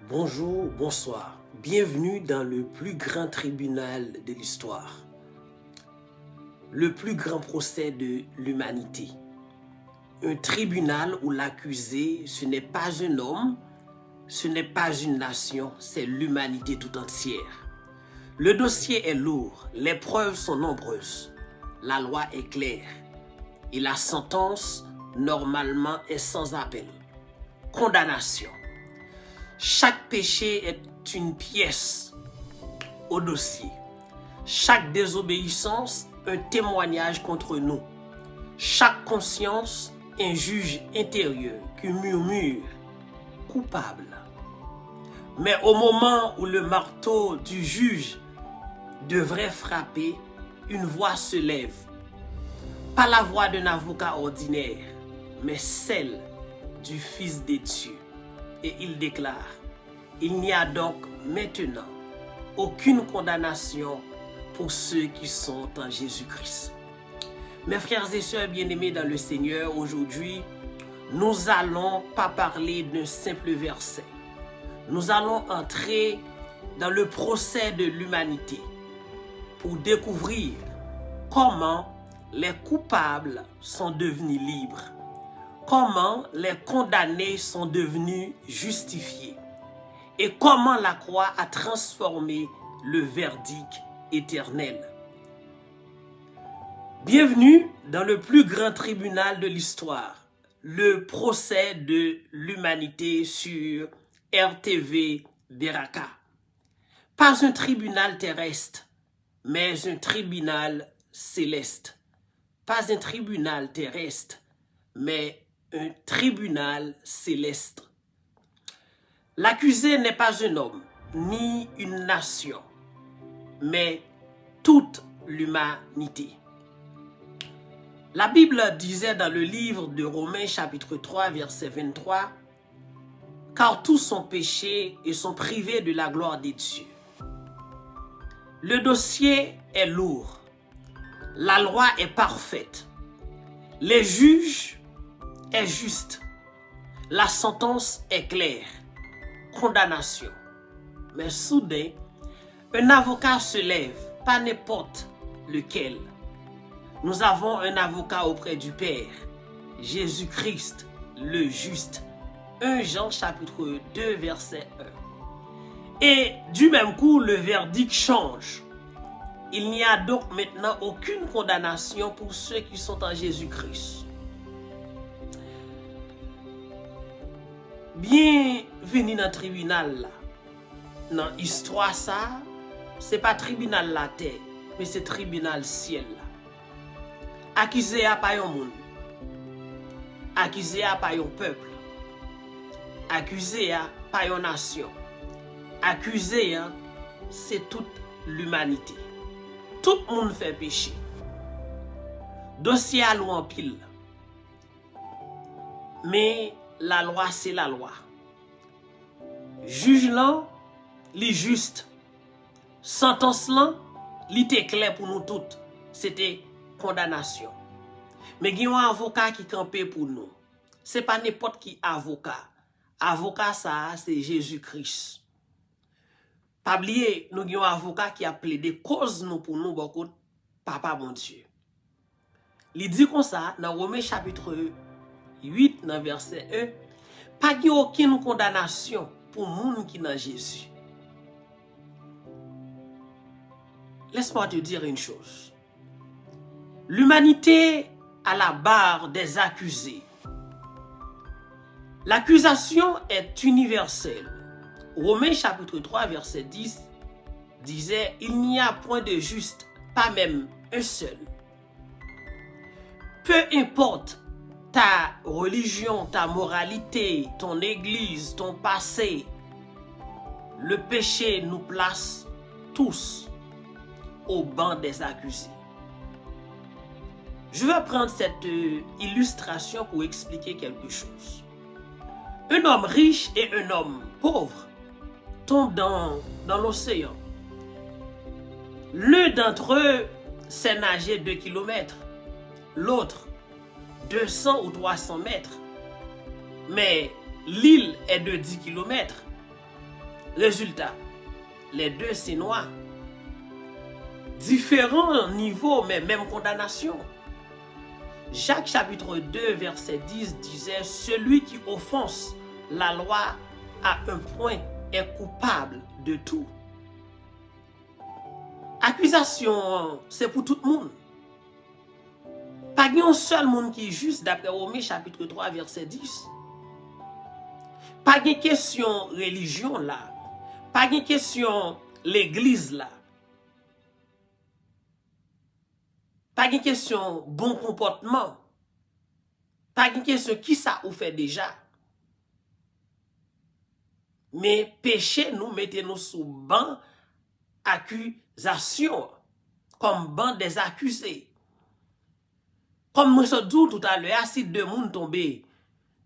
Bonjour, bonsoir. Bienvenue dans le plus grand tribunal de l'histoire. Le plus grand procès de l'humanité. Un tribunal où l'accusé, ce n'est pas un homme, ce n'est pas une nation, c'est l'humanité tout entière. Le dossier est lourd, les preuves sont nombreuses, la loi est claire et la sentence, normalement, est sans appel. Condamnation. Chaque péché est une pièce au dossier. Chaque désobéissance, un témoignage contre nous. Chaque conscience, un juge intérieur qui murmure coupable. Mais au moment où le marteau du juge devrait frapper, une voix se lève. Pas la voix d'un avocat ordinaire, mais celle du Fils de Dieu. Et il déclare, il n'y a donc maintenant aucune condamnation pour ceux qui sont en Jésus-Christ. Mes frères et sœurs bien-aimés dans le Seigneur, aujourd'hui, nous allons pas parler d'un simple verset. Nous allons entrer dans le procès de l'humanité pour découvrir comment les coupables sont devenus libres. Comment les condamnés sont devenus justifiés et comment la croix a transformé le verdict éternel. Bienvenue dans le plus grand tribunal de l'histoire, le procès de l'humanité sur RTV Beraka. Pas un tribunal terrestre, mais un tribunal céleste. Pas un tribunal terrestre, mais un tribunal céleste. L'accusé n'est pas un homme, ni une nation, mais toute l'humanité. La Bible disait dans le livre de Romains chapitre 3 verset 23, « Car tous sont péchés et sont privés de la gloire des dieux. » Le dossier est lourd, la loi est parfaite, les juges est juste. La sentence est claire. Condamnation. Mais soudain, un avocat se lève, pas n'importe lequel. Nous avons un avocat auprès du Père, Jésus-Christ, le juste. 1 Jean chapitre 2 verset 1. Et du même coup, le verdict change. Il n'y a donc maintenant aucune condamnation pour ceux qui sont en Jésus-Christ. Bienvenue dans le tribunal là. Dans l'histoire ça, c'est pas tribunal la terre, mais c'est tribunal ciel là. Accusé à pas un monde. Accusé à pas un peuple. Accusé à pas une nation. Accusé à c'est toute l'humanité. Tout le monde fait péché. Dossier à l'eau en pile. Mais la loi, c'est la loi. Juge là, li juste. Sentence là, li était clair pour nous toutes. C'était condamnation. Mais il y a un avocat qui campait pour nous. C'est pas n'importe qui avocat. Avocat ça, c'est Jésus-Christ. Pas oublier, nous avons un avocat qui a plaidé cause nous pour nous beaucoup papa bon Dieu. Il dit comme ça dans Romains chapitre 8 dans verset 1, pas qu'il y a aucune condamnation pour monde qui dans Jésus. Laisse-moi te dire une chose. L'humanité à la barre des accusés. L'accusation est universelle. Romains chapitre 3 verset 10 disait, il n'y a point de juste, pas même un seul. Peu importe ta religion, ta moralité, ton église, ton passé, le péché nous place tous au banc des accusés. Je vais prendre cette illustration pour expliquer quelque chose. Un homme riche et un homme pauvre tombent dans l'océan. L'un d'entre eux sait nager 2 km, l'autre 200 ou 300 mètres. Mais l'île est de 10 km. Résultat, les deux c'est noir. Différents niveaux, mais même condamnation. Jacques chapitre 2, verset 10 disait, celui qui offense la loi à un point est coupable de tout. Accusation, c'est pour tout le monde. Pas un seul monde qui est juste d'après Romains chapitre 3, verset 10. Pas de question religion là. Pas de question l'église là. Pas de question bon comportement. Pas de question qui ça ou fait déjà. Mais péché nous mettez-nous sous banc accusation. Comme banc des accusés. Comme moi je dis tout à l'heure, si deux moun tombé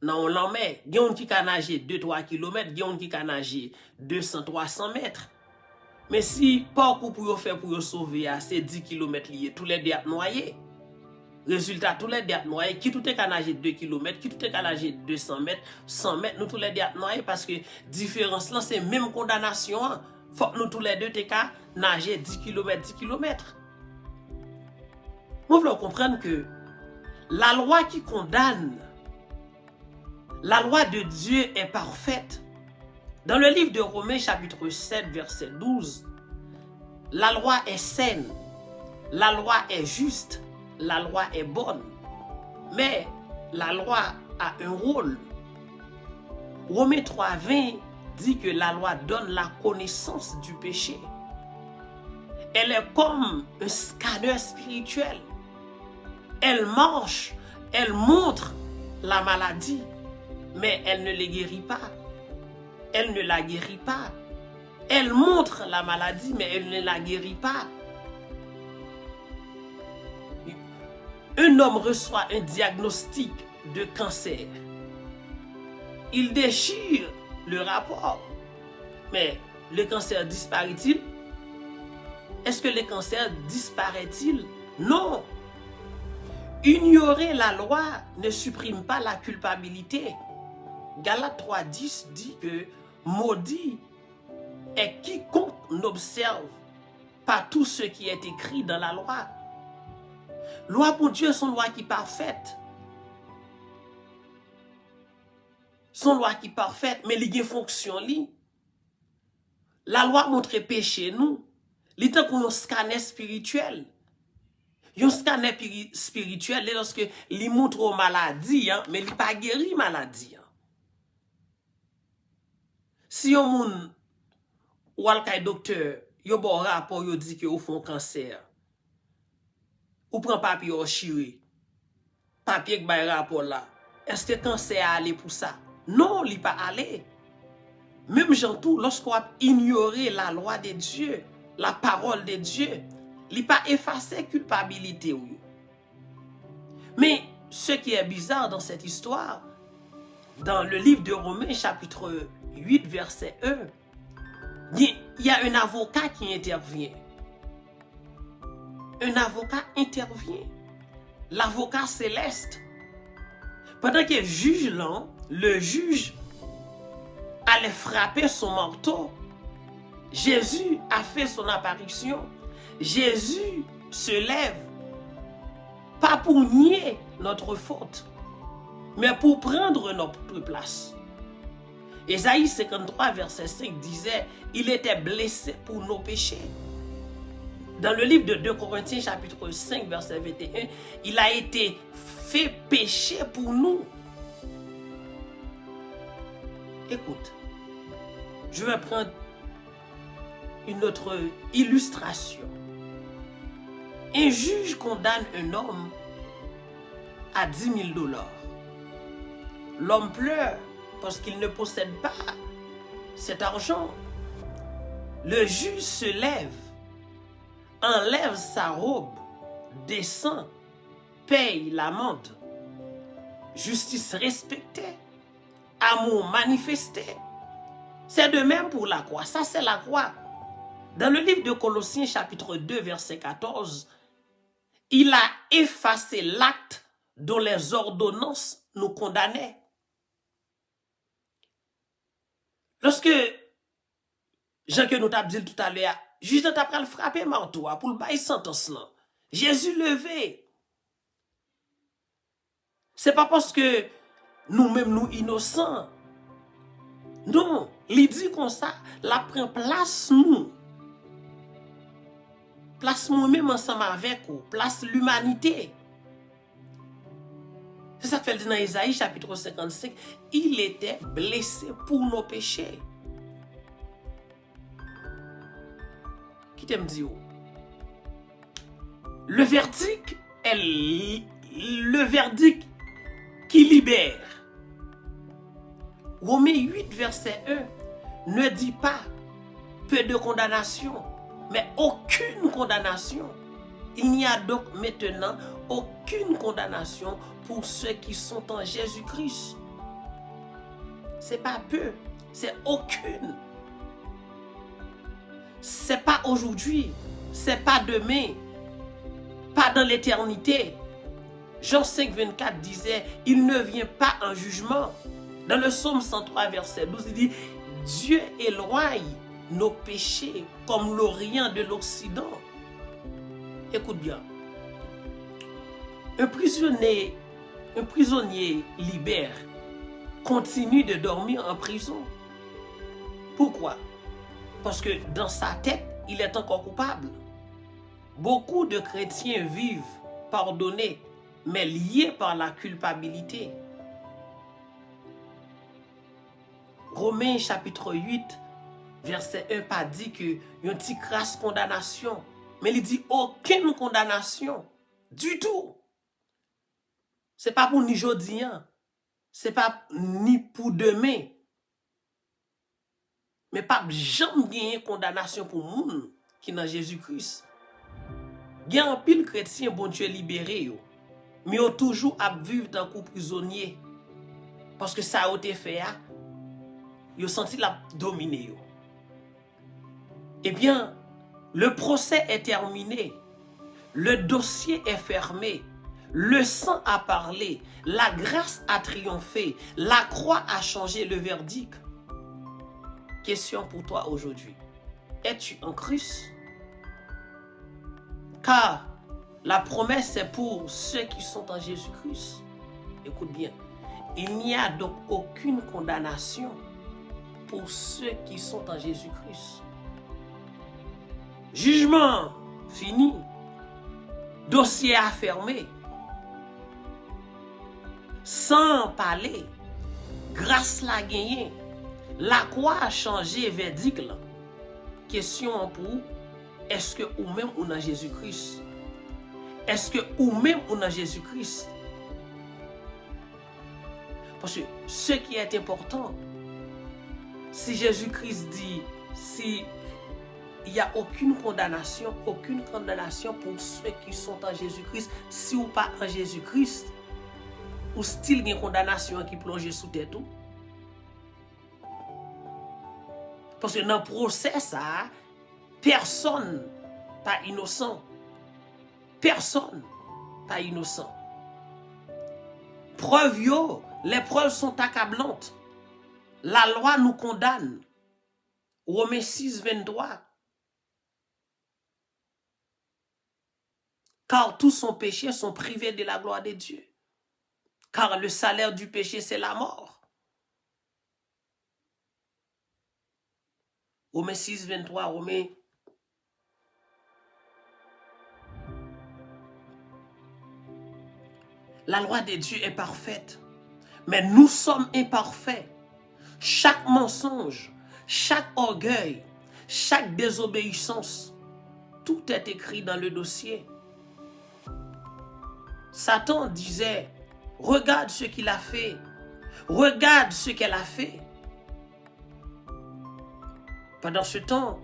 dans l'en mer, il y a un qui a nagé 2-3 km, il y a un qui a nagé 200-300 mètres. Mais si parcours pour faire pour sauver c'est 10 km liés, tous les deux noyés. Résultat, tous les deux noyés, qui tout est qu'à nager 2 km, qui tout est qu'à nager 200 mètres, 100 mètres, nous tous les deux noyés parce que différence là, c'est même condamnation. Faut que nous tous les deux t'es qu'à nager 10 km, 10 km. Vous voulez comprendre que la loi qui condamne, la loi de Dieu est parfaite. Dans le livre de Romains chapitre 7 verset 12, la loi est saine, la loi est juste, la loi est bonne. Mais la loi a un rôle. Romains 3:20 dit que la loi donne la connaissance du péché. Elle est comme un scanner spirituel. Elle marche, elle montre la maladie, mais elle ne les guérit pas. Elle ne la guérit pas. Elle montre la maladie, mais elle ne la guérit pas. Un homme reçoit un diagnostic de cancer. Il déchire le rapport. Mais le cancer disparaît-il? Est-ce que le cancer disparaît-il? Non. Ignorer la loi ne supprime pas la culpabilité. Galates 3:10 dit que maudit est quiconque n'observe pas tout ce qui est écrit dans la loi. Loi pour Dieu, son loi qui est parfaite. Son loi qui est parfaite, mais il y a une fonction. La loi montre péché nous. Il y a un scanner spirituel. Un scanner spirituel, lorsque il montre maladie, mais il n'est pas guéri maladie. Si on moun ou al kay docteur, yo bon rapport yo dit que ou font cancer. Ou prend papier ou chiré. Papier qui bay rapport là. Est-ce que cancer a allé pour ça? Non, il pas allé. Même gens tout lorsqu'on a ignoré la loi de Dieu, la parole de Dieu, il pas effacé culpabilité ou. Mais ce qui est bizarre dans cette histoire, dans le livre de Romains chapitre 8 verset 1, il y a un avocat qui intervient. Un avocat intervient. L'avocat céleste. Pendant que le juge allait frapper son marteau, Jésus a fait son apparition. Jésus se lève, pas pour nier notre faute, mais pour prendre notre place. Ésaïe 53, verset 5 disait, il était blessé pour nos péchés. Dans le livre de 2 Corinthiens, chapitre 5, verset 21, il a été fait péché pour nous. Écoute, je vais prendre une autre illustration. Un juge condamne un homme à $10,000. L'homme pleure parce qu'il ne possède pas cet argent. Le juge se lève, enlève sa robe, descend, paye l'amende. Justice respectée, amour manifesté. C'est de même pour la croix. Ça, c'est la croix. Dans le livre de Colossiens, chapitre 2, verset 14, il a effacé l'acte dont les ordonnances nous condamnaient. Lorsque Jean que nous t'avons dit tout à l'heure, juge t'a pral frapper marteau pour le bail sentence là. Jésus levé. C'est pas parce que nous-mêmes nous innocents. Non, il dit comme ça, la prend place nous. Place nous-mêmes ensemble avec vous, place l'humanité. C'est ça que fait dans Isaïe chapitre 55, il était blessé pour nos péchés. Qui t'aime dire? Le verdict est le verdict qui libère. Romains 8, verset 1 ne dit pas peu de condamnation, mais aucune condamnation. Il n'y a donc maintenant aucune condamnation pour ceux qui sont en Jésus-Christ. C'est pas peu, c'est aucune. C'est pas aujourd'hui, c'est pas demain, pas dans l'éternité. Jean 5, 24 disait, il ne vient pas en jugement. Dans le psaume 103, verset 12, il dit, Dieu éloigne nos péchés comme l'Orient de l'Occident. Écoute bien. Un prisonnier libère continue de dormir en prison. Pourquoi? Parce que dans sa tête, il est encore coupable. Beaucoup de chrétiens vivent pardonnés, mais liés par la culpabilité. Romains chapitre 8, verset 1 pas dit que y a une petite crasse condamnation, mais il dit aucune condamnation du tout. C'est pas pour ni jodi, c'est pas ni pour demain. Mais pas jamais gagner condamnation pour moun qui dans Jésus-Christ. Il y a un pile chrétien bon Dieu libéré yo, mais yo toujours à vivre dans coup prisonnier parce que ça a été fait yo senti la dominer yo. Eh bien, le procès est terminé. Le dossier est fermé. Le sang a parlé. La grâce a triomphé. La croix a changé le verdict. Question pour toi aujourd'hui. Es-tu en Christ? Car la promesse est pour ceux qui sont en Jésus-Christ. Écoute bien. Il n'y a donc aucune condamnation pour ceux qui sont en Jésus-Christ. Jugement fini. Dossier à fermer. Sans parler. Grâce la gagné. La croix a changé verdict là. Question pour est-ce que ou même on a Jésus-Christ? Est-ce que ou même on a Jésus-Christ? Parce que ce qui est important, si Jésus-Christ dit, si il n'y a aucune condamnation pour ceux qui sont en Jésus-Christ, si ou pas en Jésus-Christ, ou style une condamnation qui plonge sous tête tout. Parce que dans le procès, ça, personne pas innocent. Personne pas innocent. Preuve yo, les preuves sont accablantes. La loi nous condamne. Romains 6, 23. Car tous son péché sont privés de la gloire de Dieu. Car le salaire du péché, c'est la mort. Romains 6, 23, Romains. La loi de Dieu est parfaite, mais nous sommes imparfaits. Chaque mensonge, chaque orgueil, chaque désobéissance, tout est écrit dans le dossier. Satan disait, regarde ce qu'il a fait, regarde ce qu'elle a fait. Pendant ce temps,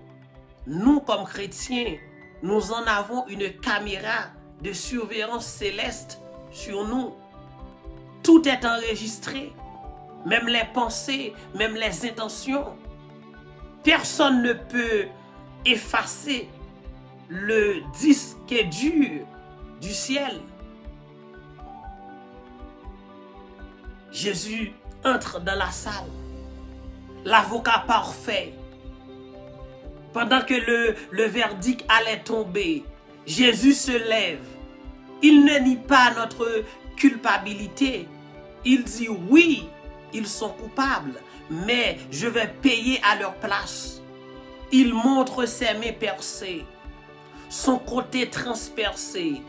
nous comme chrétiens, nous en avons une caméra de surveillance céleste sur nous. Tout est enregistré, même les pensées, même les intentions. Personne ne peut effacer le disque dur du ciel. Jésus entre dans la salle. L'avocat parfait, Pendant que le verdict allait tomber, Jésus se lève. Il ne nie pas notre culpabilité. Il dit oui, ils sont coupables, mais je vais payer à leur place. Il montre ses mains percées, son côté transpercé,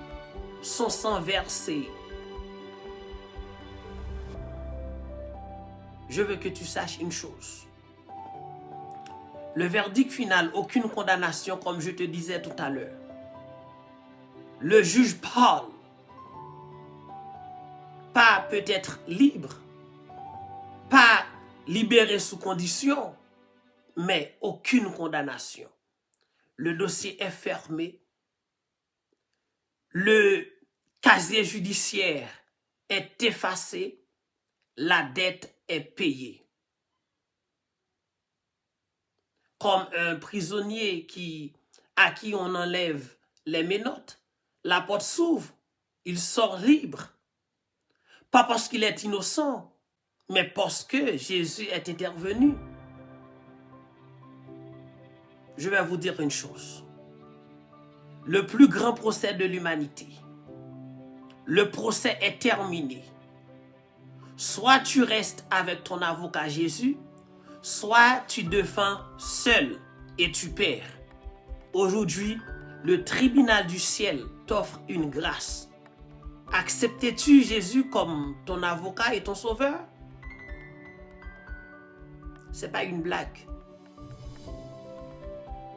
son sang versé. Je veux que tu saches une chose. Le verdict final, aucune condamnation, comme je te disais tout à l'heure. Le juge parle. Pas peut-être libre, pas libéré sous condition, mais aucune condamnation. Le dossier est fermé. Le casier judiciaire est effacé. La dette est payée. Comme un prisonnier à qui on enlève les menottes, la porte s'ouvre, il sort libre. Pas parce qu'il est innocent, mais parce que Jésus est intervenu. Je vais vous dire une chose. Le plus grand procès de l'humanité, le procès est terminé. Soit tu restes avec ton avocat Jésus, soit tu défends seul et tu perds. Aujourd'hui, le tribunal du ciel t'offre une grâce. Acceptais-tu Jésus comme ton avocat et ton sauveur? C'est pas une blague.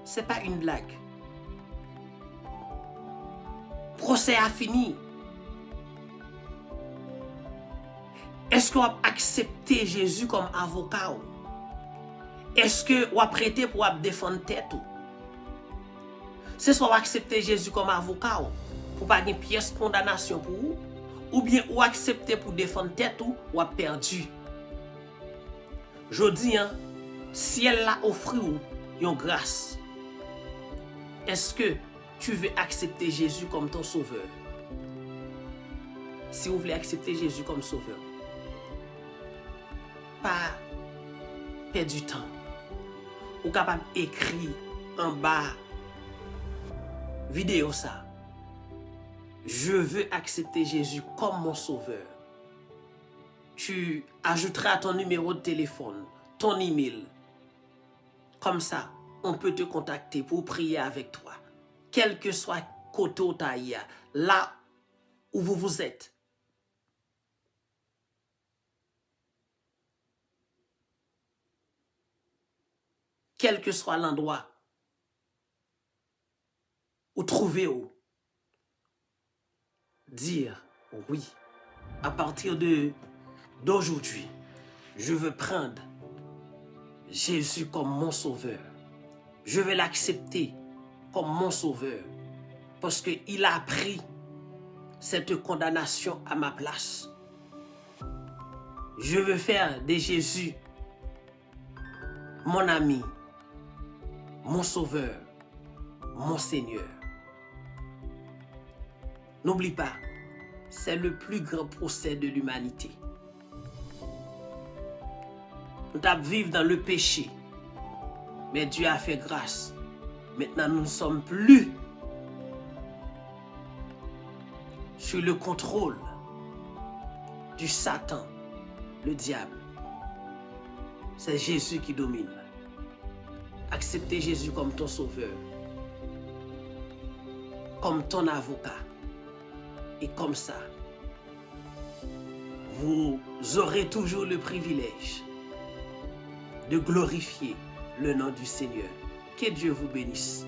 C'est pas une blague. Procès a fini. Est-ce que vous acceptez Jésus comme avocat? Est-ce que vous prêtez pour défendre tête? C'est soit vous acceptez Jésus comme avocat pour pas une pièce de condamnation pour vous, ou bien vous acceptez pour défendre tête ou avez perdu. Je dis, si elle l'a offert une grâce, est-ce que tu veux accepter Jésus comme ton sauveur? Si vous voulez accepter Jésus comme sauveur, pas perdre du temps. Ou capable d'écrire en bas vidéo ça. Je veux accepter Jésus comme mon sauveur. Tu ajouteras ton numéro de téléphone, ton email. Comme ça, on peut te contacter pour prier avec toi. Quel que soit côté taïa, là où vous êtes. Quel que soit l'endroit où trouvez-vous, dire oui, à partir d'aujourd'hui, je veux prendre Jésus comme mon sauveur. Je vais l'accepter comme mon sauveur parce qu'il a pris cette condamnation à ma place. Je veux faire de Jésus mon ami, mon sauveur, mon Seigneur. N'oublie pas, c'est le plus grand procès de l'humanité. Nous vivons dans le péché, mais Dieu a fait grâce. Maintenant, nous ne sommes plus sous le contrôle du Satan, le diable. C'est Jésus qui domine. Acceptez Jésus comme ton sauveur, comme ton avocat. Et comme ça, vous aurez toujours le privilège de glorifier le nom du Seigneur. Que Dieu vous bénisse.